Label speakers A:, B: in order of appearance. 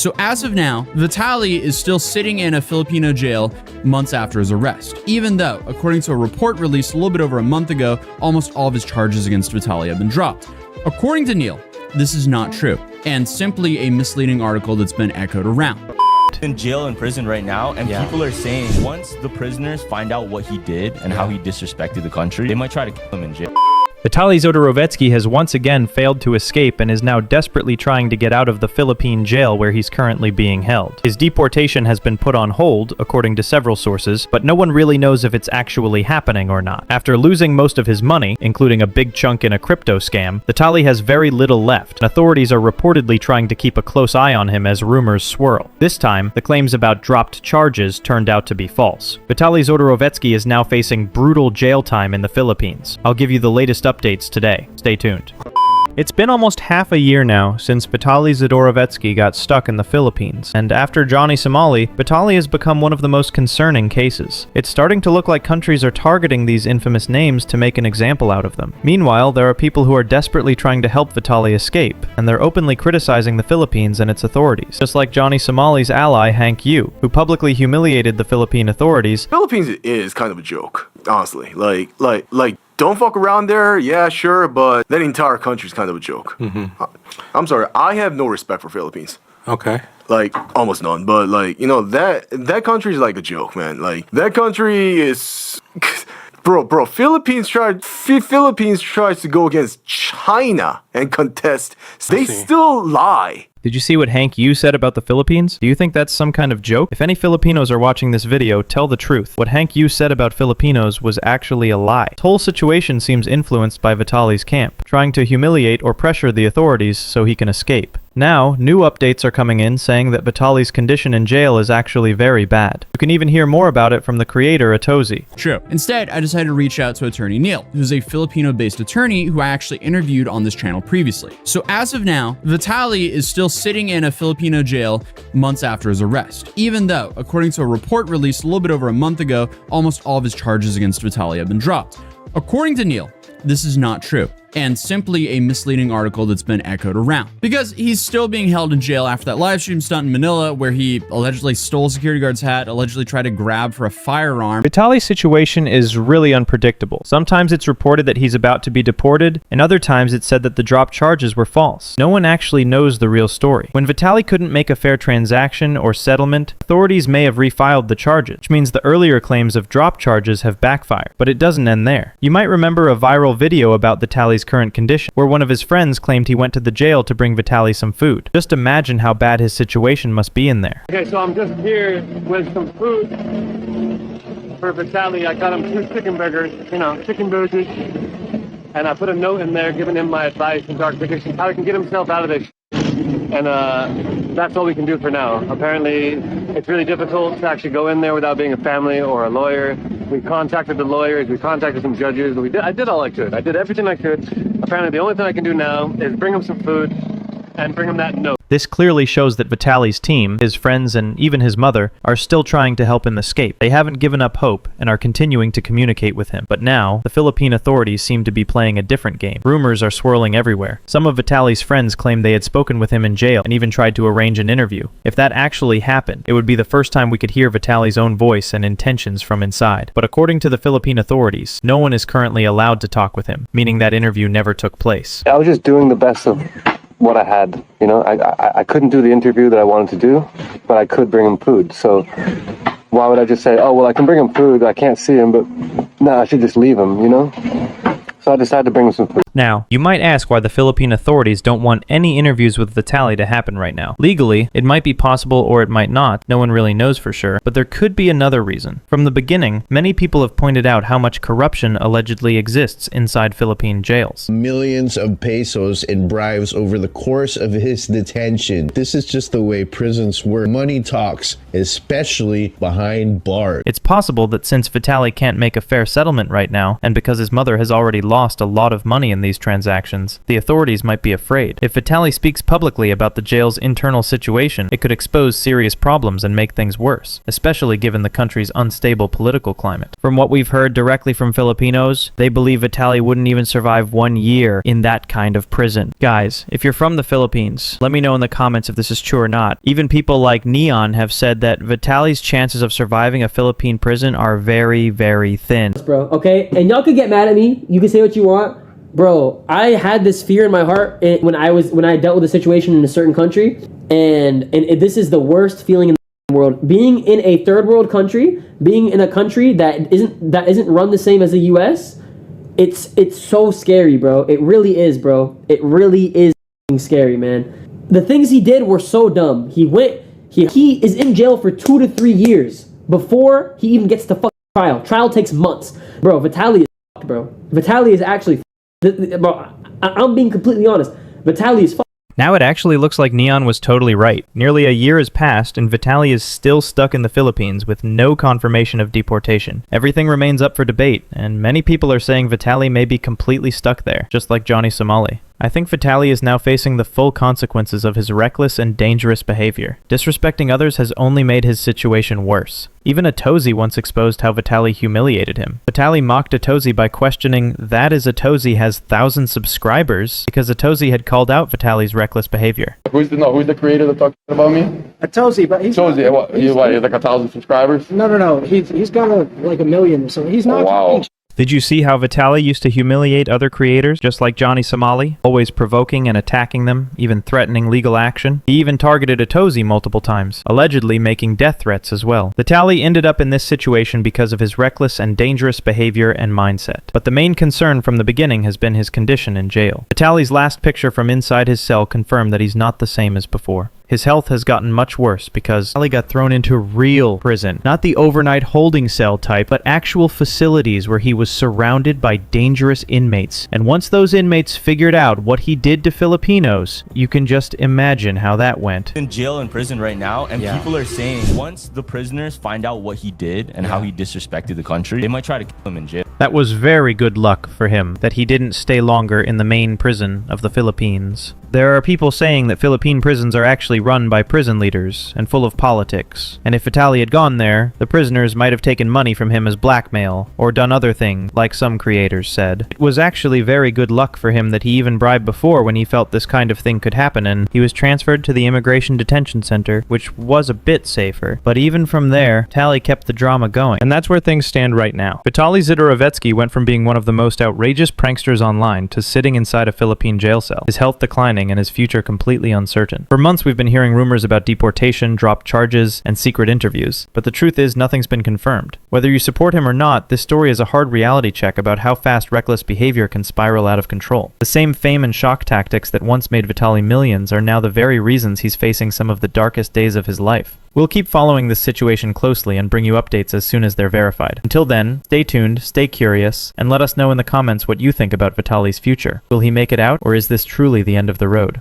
A: So as of now, Vitali is still sitting in a Filipino jail months after his arrest, even though, according to a report released a little bit over a month ago, almost all of his charges against Vitali have been dropped. According to Neil, this is not true, and simply a misleading article that's been echoed around.
B: In jail and prison right now, and people are saying once the prisoners find out what he did and how he disrespected the country, they might try to kill him in jail.
C: Vitaly Zdorovetskiy has once again failed to escape and is now desperately trying to get out of the Philippine jail where he's currently being held. His deportation has been put on hold, according to several sources, but no one really knows if it's actually happening or not. After losing most of his money, including a big chunk in a crypto scam, Vitali has very little left, and authorities are reportedly trying to keep a close eye on him as rumors swirl. This time, the claims about dropped charges turned out to be false. Vitaly Zdorovetskiy is now facing brutal jail time in the Philippines. I'll give you the latest updates today. Stay tuned. It's been almost half a year now since Vitaly Zdorovetskiy got stuck in the Philippines, and after Johnny Somali, Vitali has become one of the most concerning cases. It's starting to look like countries are targeting these infamous names to make an example out of them. Meanwhile, there are people who are desperately trying to help Vitali escape, and they're openly criticizing the Philippines and its authorities, just like Johnny Somali's ally Hank Yu, who publicly humiliated the Philippine authorities.
D: Philippines is kind of a joke, honestly. Like, don't fuck around there, yeah, sure, but that entire country's kind of a joke. I'm sorry, I have no respect for Philippines.
E: Okay.
D: Like, almost none, but like, you know, that country's like a joke, man. Like, that country is... Bro, Philippines tries to go against China and contest. They still lie.
C: Did you see what Hank Yu said about the Philippines? Do you think that's some kind of joke? If any Filipinos are watching this video, tell the truth. What Hank Yu said about Filipinos was actually a lie. This whole situation seems influenced by Vitali's camp, trying to humiliate or pressure the authorities so he can escape. Now, new updates are coming in saying that Vitali's condition in jail is actually very bad. You can even hear more about it from the creator, Atozi.
A: True. Instead, I decided to reach out to attorney Neil, who's a Filipino-based attorney who I actually interviewed on this channel previously. So as of now, Vitali is still sitting in a Filipino jail months after his arrest, even though, according to a report released a little bit over a month ago, almost all of his charges against Vitali have been dropped. According to Neil, this is not true, and simply a misleading article that's been echoed around. Because he's still being held in jail after that live stream stunt in Manila where he allegedly stole a security guard's hat, allegedly tried to grab for a firearm.
C: Vitali's situation is really unpredictable. Sometimes it's reported that he's about to be deported, and other times it's said that the dropped charges were false. No one actually knows the real story. When Vitali couldn't make a fair transaction or settlement, authorities may have refiled the charges, which means the earlier claims of dropped charges have backfired. But it doesn't end there. You might remember a viral video about Vitali's current condition, where one of his friends claimed he went to the jail to bring Vitali some food. Just imagine how bad his situation must be in there.
F: Okay, so I'm just here with some food for Vitali. I got him 2 chicken burgers, chicken burgers, and I put a note in there giving him my advice and dark predictions, how he can get himself out of this. And that's all we can do for now. Apparently, it's really difficult to actually go in there without being a family or a lawyer. We contacted the lawyers, we contacted some judges. I did all I could. I did everything I could. Apparently, the only thing I can do now is bring him some food and bring him that note.
C: This clearly shows that Vitali's team, his friends, and even his mother are still trying to help him escape. They haven't given up hope and are continuing to communicate with him. But now, the Philippine authorities seem to be playing a different game. Rumors are swirling everywhere. Some of Vitali's friends claim they had spoken with him in jail and even tried to arrange an interview. If that actually happened, it would be the first time we could hear Vitali's own voice and intentions from inside. But according to the Philippine authorities, no one is currently allowed to talk with him, meaning that interview never took place.
F: I was just doing the best of what I had. I couldn't do the interview that I wanted to do, but I could bring him food. So why would I just say, oh, well, I can bring him food, I can't see him, but no, I should just leave him, So I decided to bring him some food.
C: Now, you might ask why the Philippine authorities don't want any interviews with Vitali to happen right now. Legally, it might be possible or it might not. No one really knows for sure. But there could be another reason. From the beginning, many people have pointed out how much corruption allegedly exists inside Philippine jails.
G: Millions of pesos in bribes over the course of his detention. This is just the way prisons work. Money talks, especially behind bars.
C: It's possible that since Vitali can't make a fair settlement right now, and because his mother has already lost lost a lot of money in these transactions, the authorities might be afraid. If Vitali speaks publicly about the jail's internal situation, it could expose serious problems and make things worse, especially given the country's unstable political climate. From what we've heard directly from Filipinos, they believe Vitali wouldn't even survive 1 year in that kind of prison. Guys, if you're from the Philippines, let me know in the comments if this is true or not. Even people like Neon have said that Vitali's chances of surviving a Philippine prison are very, very thin.
E: Bro, okay? And y'all can get mad at me. You can say what you want. Bro, I had this fear in my heart when I dealt with a situation in a certain country, and this is the worst feeling in the world. Being in a third world country, being in a country that isn't run the same as the US, it's so scary, bro. It really is, bro. It really is scary, man. The things he did were so dumb. He is in jail for 2 to 3 years before he even gets to fucking trial. Trial takes months. Bro, Vitali is fucked, bro. Vitali is actually bro, I'm being completely honest. Vitali is fucked.
C: Now it actually looks like Neon was totally right. Nearly a year has passed, and Vitali is still stuck in the Philippines with no confirmation of deportation. Everything remains up for debate, and many people are saying Vitali may be completely stuck there, just like Johnny Somali. I think Vitali is now facing the full consequences of his reckless and dangerous behavior. Disrespecting others has only made his situation worse. Even Atozi once exposed how Vitali humiliated him. Vitali mocked Atozi by questioning that Atozi has 1,000 subscribers because Atozi had called out Vitali's reckless behavior.
H: Who's the creator that talked about me?
I: Atozi, but he's
H: Atozi, he has like 1,000 subscribers?
I: No. He's got like 1 million, so he's not.
H: Oh, wow.
C: Did you see how Vitali used to humiliate other creators, just like Johnny Somali, always provoking and attacking them, even threatening legal action? He even targeted Atozi multiple times, allegedly making death threats as well. Vitali ended up in this situation because of his reckless and dangerous behavior and mindset. But the main concern from the beginning has been his condition in jail. Vitali's last picture from inside his cell confirmed that he's not the same as before. His health has gotten much worse because Vitali got thrown into real prison. Not the overnight holding cell type, but actual facilities where he was surrounded by dangerous inmates. And once those inmates figured out what he did to Filipinos, you can just imagine how that went.
B: In jail and prison right now, and people are saying once the prisoners find out what he did and how he disrespected the country, they might try to kill him in jail.
C: That was very good luck for him, that he didn't stay longer in the main prison of the Philippines. There are people saying that Philippine prisons are actually run by prison leaders and full of politics, and if Vitali had gone there, the prisoners might have taken money from him as blackmail, or done other things, like some creators said. It was actually very good luck for him that he even bribed before when he felt this kind of thing could happen, and he was transferred to the immigration detention center, which was a bit safer. But even from there, Vitali kept the drama going, and that's where things stand right now. Vitaly Zdorovetskiy went from being one of the most outrageous pranksters online to sitting inside a Philippine jail cell, his health declining and his future completely uncertain. For months we've been hearing rumors about deportation, dropped charges, and secret interviews, but the truth is nothing's been confirmed. Whether you support him or not, this story is a hard reality check about how fast reckless behavior can spiral out of control. The same fame and shock tactics that once made Vitali millions are now the very reasons he's facing some of the darkest days of his life. We'll keep following this situation closely and bring you updates as soon as they're verified. Until then, stay tuned, stay curious, and let us know in the comments what you think about Vitali's future. Will he make it out, or is this truly the end of the road?